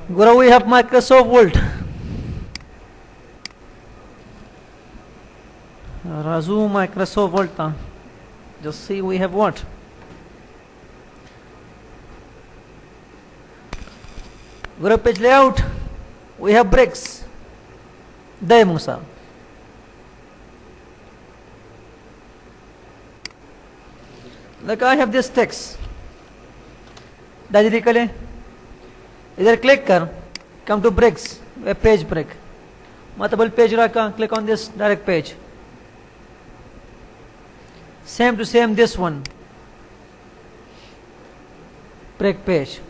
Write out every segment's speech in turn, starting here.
Guru, we have Microsoft Word. Razu Microsoft Word. Just see we have what? Guru page layout. We have bricks. There Musa. Like I have this text. Dajri इधर click कर, come to bricks, a page brick. Multiple page रखा, click on this direct page. Same to same this one. Brick page.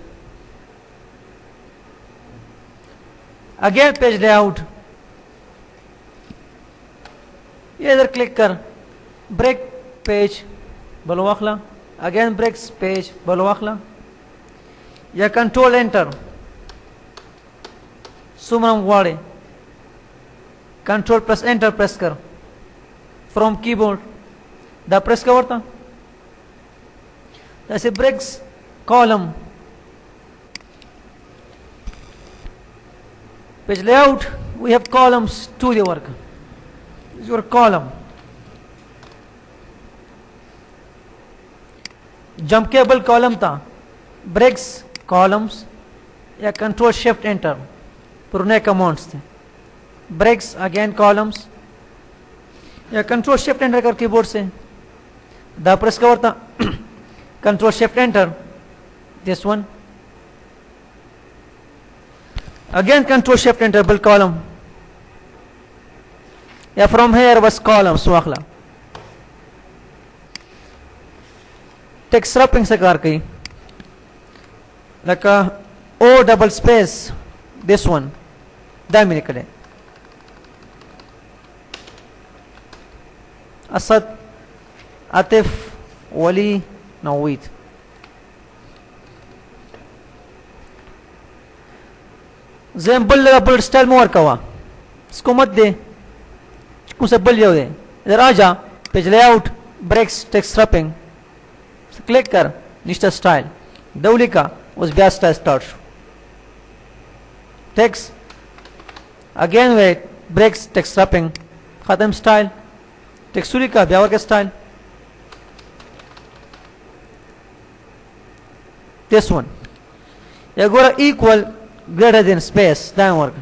Again page layout. ये इधर click कर, brick page बलवाखला. Again bricks page बलवाखला. या control enter. सुमरम वाड़े control plus enter press कर from keyboard द press का वर्ता ऐसे breaks column page layout we have columns टू द वर्क योर कॉलम जंपेबल कॉलम था ब्रेक्स कॉलम्स या कंट्रोल शिफ्ट एंटर पुराने कमांड्स थे ब्रेक्स अगेन कॉलम्स या कंट्रोल शिफ्ट एंटर कर कीबोर्ड से द प्रेस का था control shift enter this one again control shift enter बिल कॉलम या फ्रॉम हेयर बस कॉलम्स वाखला टेक्स्ट रैपिंग से कार की लका ओ double space this one Damini कड़े असद आतिफ वली नवीद जेम बुल स्टाइल में वर्क हुआ इसको मत दे कुछ बुल जाओ दे इधर आ जा page layout breaks text wrapping click कर निश्चित स्टाइल दौली का उस ब्याज style start text again wait breaks text wrapping khatam style texturi ka byawar ka style this one agora equal greater than space down work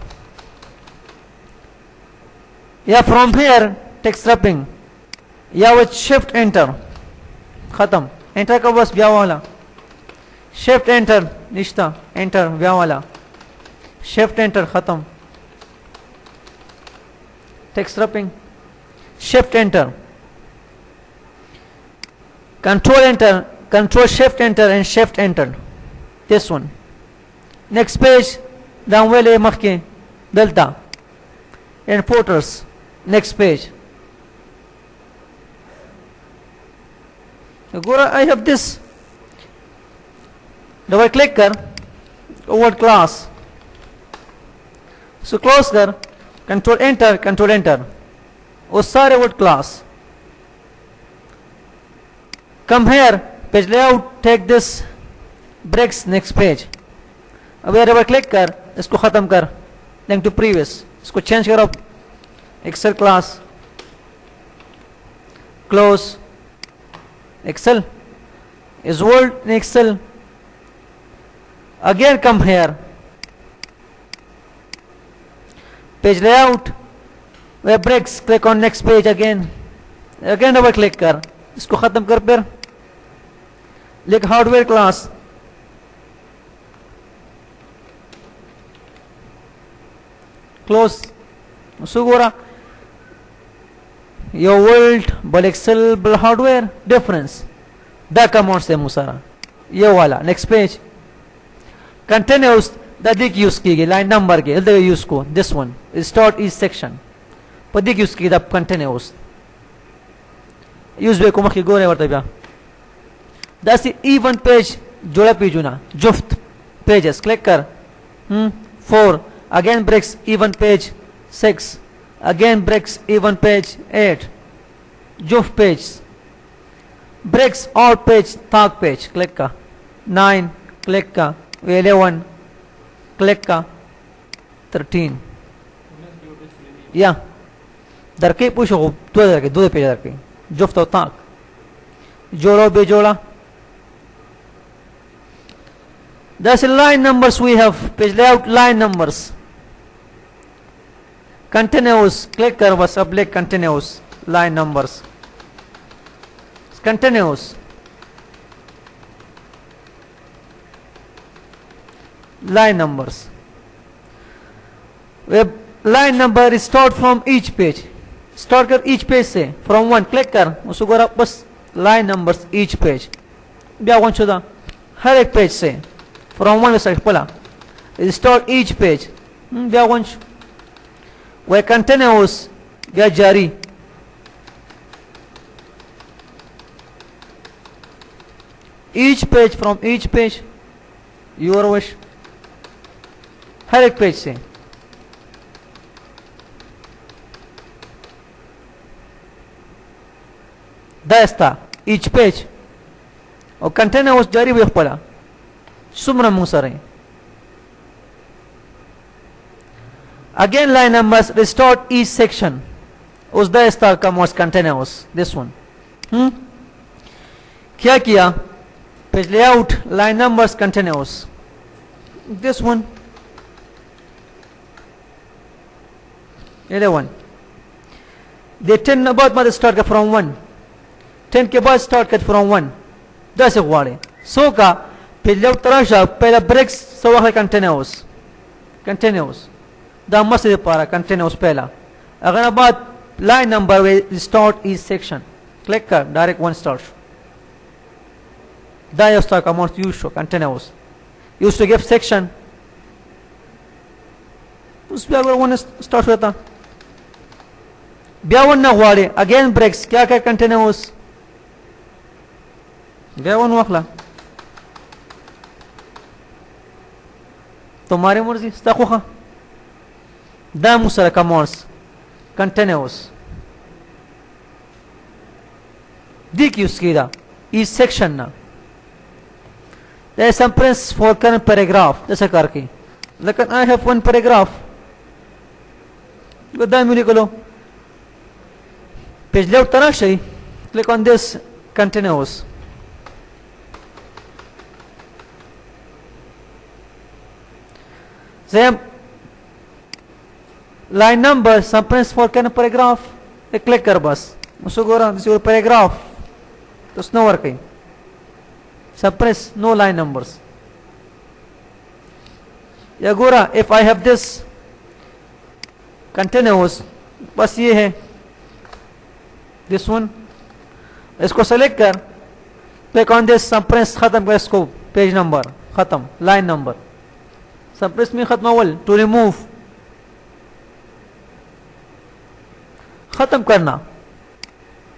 yeah from here text wrapping yeah with shift enter khatam enter ka bas byawala shift enter nishta enter byawala shift enter खत्म text wrapping shift enter control shift enter and shift enter this one next page down wele makhke delta and footers next page agora I have this double click kar word class so close कर control enter वो सारे word class come here page layout take this breaks next page अब ये click कर इसको खत्म कर link to previous इसको चेंज करो excel class close excel is word in excel again come here page layout where breaks click on next page again double click कर इसको खत्म कर फिर लिख हार्डवेयर क्लास क्लोज सुगोरा your world बल एक्सेल बल हार्डवेयर डिफरेंस द कमांड से मुसारा ये वाला नेक्स्ट पेज कंटिन्यूस दिक यूज की गई लाइन नंबर के यूज को this one start is section पर दिक यूज की कंटिन्यूस यूज बेको मखी गोरे वर्त बिया दस इवन पेज जोड़ा पेजुना जुफ्त पेजेस क्लिक कर 4 again breaks even page 6 again breaks even page 8 जुफ्त पेज breaks odd page ताक पेज क्लिक का 9 क्लिक का 11 click ka 13 ya darkay po siya ko dua page darkay jofta tak jolo be jola. That's line numbers we have page layout line numbers continuous click कर बस अब लिख continuous line numbers continuous line numbers web line number is start from each page start कर each page से from one click कर उसको करा बस line numbers each page बिया कौन चुदा हर एक page से from one से पला start each page बिया कौन where continuous बिया जारी each page from each page your wish हर एक पेज से दस्ता each page और continuous जारी भी पड़ा सुमरा मुसरे again line numbers restore each section उस दस्ता का most continuous this one क्या किया page layout line numbers continuous this one 11 the 10 about mother start from 1 10 के बाद start कर from 1 10 वाले so का page layout तरह पहला breaks so वहाँ continuous दा मस्त दे पारा continuous पहला अगर बाद line number we start each section click कर direct one start दा ये start का most use show continuous used to give section उस पे अगर one start होता ब्यावन ना वाले again breaks क्या क्या continuous ब्यावन वाखला तुम्हारी मर्जी स्ताखोखा दा मुसरा कमोर्स continuous दिख यूज कीदा इस सेक्शन ना there is some prints for current paragraph जैसा करके लेकिन I have one paragraph गद्दा मिली को लो page layout तरह से click on this continuous same line number some prints for current paragraph एक click कर बस उसको गोरा this your paragraph तो स्नो वर्क है suppress no line numbers या गोरा if I have this continuous बस ये है this one इसको select कर click on this suppress खत्म कर इसको page number खत्म line number suppress में खत्म अवल to remove खत्म करना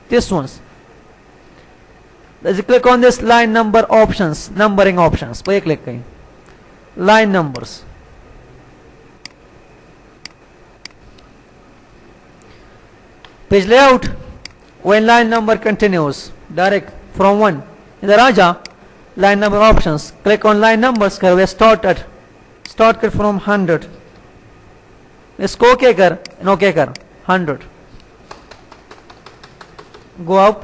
this ones let's click on this line number options numbering options पे click करें line numbers page layout when line number continues direct from 1 इधर आ जा line number options click on line numbers कर वे start कर from 100 इसको क्या कर नो क्या कर 100 go up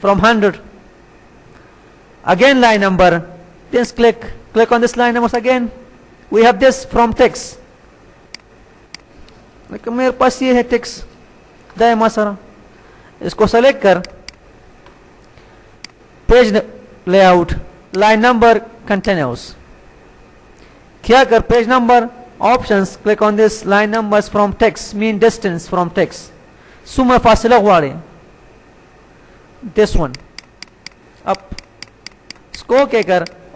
from 100 again line number then click on this line numbers again we have this from text लेकिन मेरे पास ये है text दाएं मासरा इसको select कर page layout line number continuous क्या कर page number options click on this line numbers from text mean distance from text सुमा फासिला वाले this one up इसको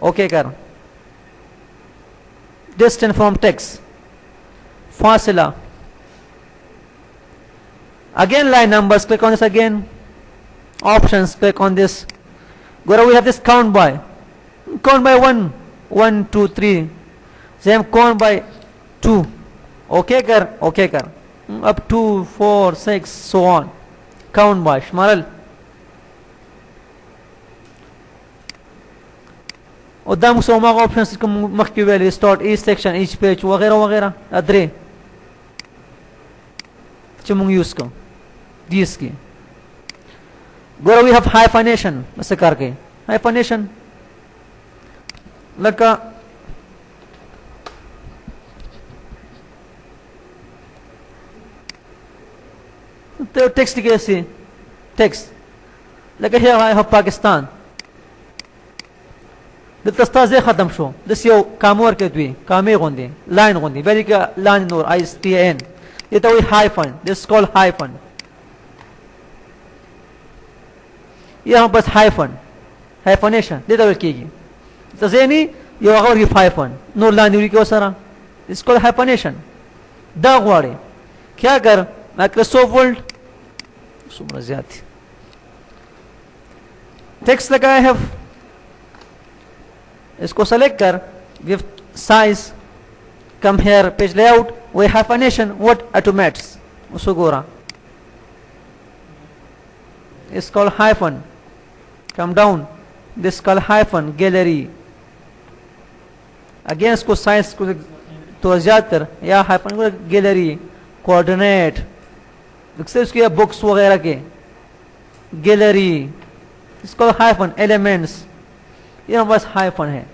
okay कर distance from text फासिला again line numbers click on this again options click on this go we have this count by 1 2 3 same count by 2 okay कर up 2 4 6 so on count by shmaral قدام سو ما اوبشنز کوم مخکې ویل start each section each page وغیرہ وغیرہ درې چې موږ یوز کوو دیس کې ګوره we have hyphenation څه کار کوي hyphenation لکه ته ټیکسټ کې سي ټیکسټ لکه here I have Pakistan د تستازه ختم شو د یو کامور کې دوی کامې غوندي لاین غوندي بلې کې لاین نور ISTN دته وی hyphen this called hyphen यहाँ बस hyphenation دته ول کېږي تزيني یو هغه کې hyphen نور لاین لري کې وسره this called hyphenation دا غواړي क्या कर Microsoft Word څومره زیات text लगाया है इसको select कर give size कम here page layout वे हाइफनेशन व्हाट ऑटोमेट्स उसको गोरा इस call hyphen come down this call hyphen gallery again इसको साइज को तो ज्यादा कर या हाइफन गैलरी कोऑर्डिनेट इसके बुक्स वगैरह के गैलरी इसको हाइफन एलिमेंट्स ये बस हाइफन है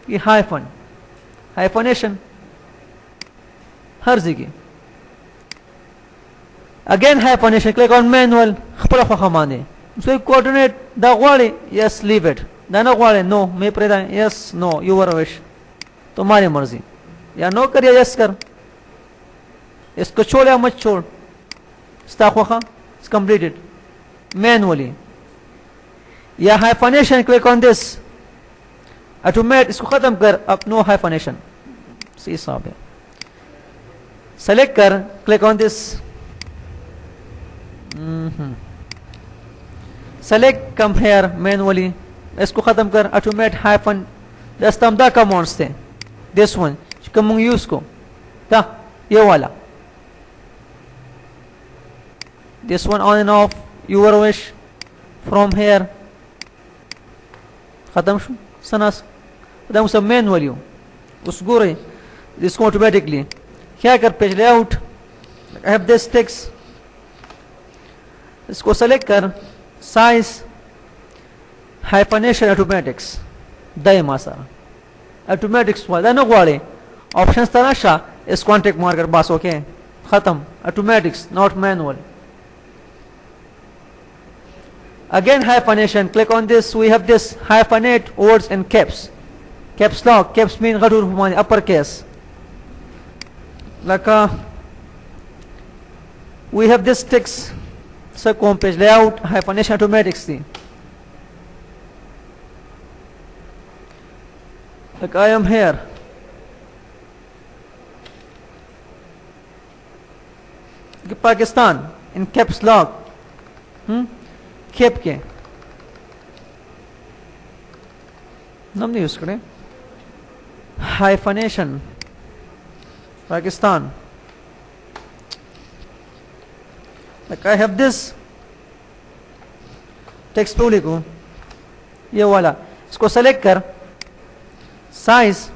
ये हाइफन हाइफनेशन हर जगह again hyphenation click on manual खपला खो माने उसको कोऑर्डिनेट दा गवाले यस लीव इट दा ना गवाले नो मैं प्रेदा यस नो योर विश तुम्हारी मर्जी या नो कर या यस कर इसको छोड़ या मत छोड़ स्टा खोखा इट्स कंप्लीटेड मैनुअली या hyphenation click on this automate इसको खत्म कर अब नो हाइफनेशन सी साहब है सेलेक्ट कर click on this select come here manually इसको खत्म कर ऑटोमेट हाइफन दस्तम दा कमांड्स थे दिस वन कम यूज को दा ये वाला this one on end of your wish from here खत्म शो सनास खत्म सब मैनुअली उस गोरे इसको ऑटोमेटिकली क्या कर page layout I have this text इसको सेलेक्ट कर साइज हाइफनेशन ऑटोमेटिक्स दायमा सारा ऑटोमेटिक्स वाला ना वाले ऑप्शंस तनाशा इस कॉन्टेक्ट मार्कर बस ओके खत्म automatics not manual again hyphenation click on this we have this hyphenate words in caps caps lock caps mean gadur humani upper case like we have this text second page layout hyphenation automatics thing like I am here Pakistan in caps lock खेप के नाम नहीं use करें hyphenation Pakistan like I have this text पे लिखूं ये वाला इसको सेलेक्ट कर साइज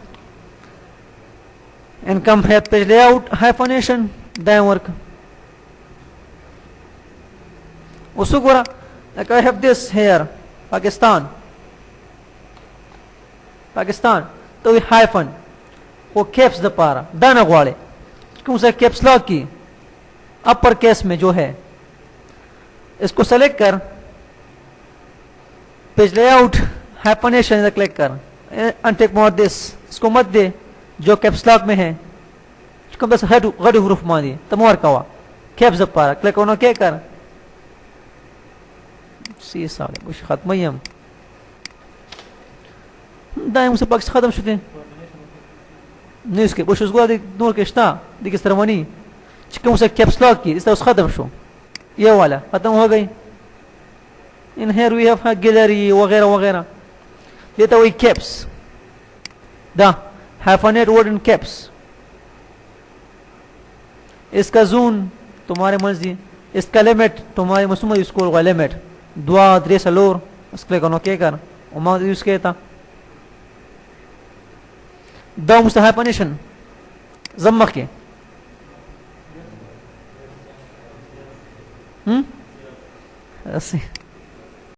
एंड कम है पेज लेआउट हाइफनेशन दाएं वर्क उसको गोरा like I have this here Pakistan तो ये हाइफन वो कैप्स द पारा दाना ग्वाले क्यों से कैप्स लॉक की अपर केस में जो है इसको सेलेक्ट कर पेज लेआउट हाइफनेशन क्लिक कर अनटिक मोर दिस इसको मत दे जो कैप्स लॉक में है इसको बस गड़ी हुरूफ मान दिए तब और कवा कैप्स द पारा क्लिक ऑन ओके कर सी साले बुश खत्म ही हम दायम से पक्ष खत्म शुते नहीं इसके बुश उसको नूर के शता दिख इस तरह वनी चिकन से कैप्स लॉक की इस तरह खत्म शो ये वाला खत्म हो गई इन हेयर वी हैव गैलरी वगैरह वगैरह ये तो वही कैप्स दा हाइफनेट वर्ड इन कैप्स इसका जून तुम्हारे मर्जी इसका लिमिट तुम्हारे मसूम स्कूल का लिमिट दुआ द्रे सलोर उसके कनो के कर उमा यूज के था ده مستحق punishment زمك هم؟